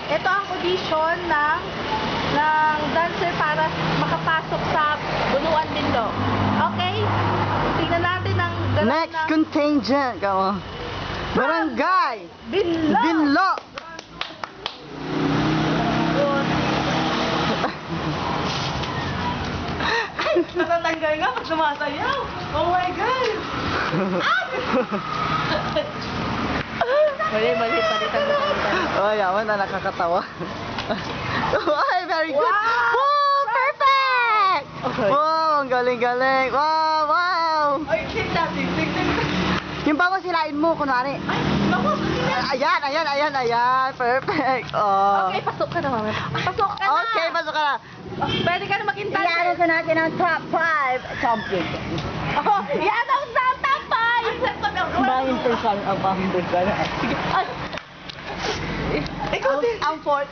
Ito ang audition ng dancer para makapasok sa Bunuan Binlo. Okay? Tingnan natin ang galaw Next ng contingent. Come on. Barangay. Binlo. Binlo. Natatanggal nga pag sumasayaw. Oh my God! Mali ang Oh, yaman na nakakatawa. Ay, very good. Wow! Wow, perfect! Okay. Wow, ang galing-galing. Wow, wow. Ay, keep that. Yung bago silain mo, kunwari. Ay, naku, Ayan. Perfect. Oh. Okay, pasok ka na, mama. Pasok ka na. Okay, pasok ka na. Pwede ka na maghintay. Iyan ka natin ang top 5 champion. Oh, yan ang top 5! Bahin person ang pamilya ka na. Sige. Ay. Ikaw din. Ang fourth.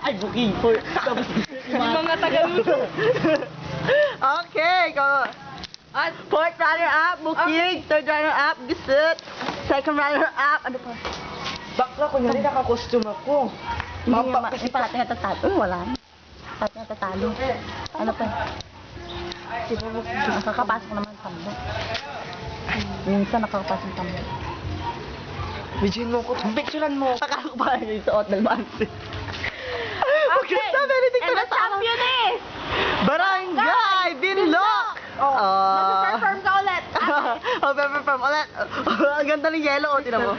Ay, booking fourth. Yung mga Tagaluto. Okay, go. At, Fourth runner-up, booking. Third runner-up, Bisut. Second runner-up, ano pa? bakla ko na rin naka-costume ako. Hindi pala tayo tatalo. Wala. Pati natatalo. Ano pa? Nakakapasok naman sa tambo. Minsan nakakapasok sa tambo. Bidyan mo ko. Picturean mo. Nakakapasok yung suot ng mansi. Okay. And the champion is Barangay Binloc! Oh, mag-perform ka ulit. Perform ulit. Ang ganda ng yellow, tinan mo.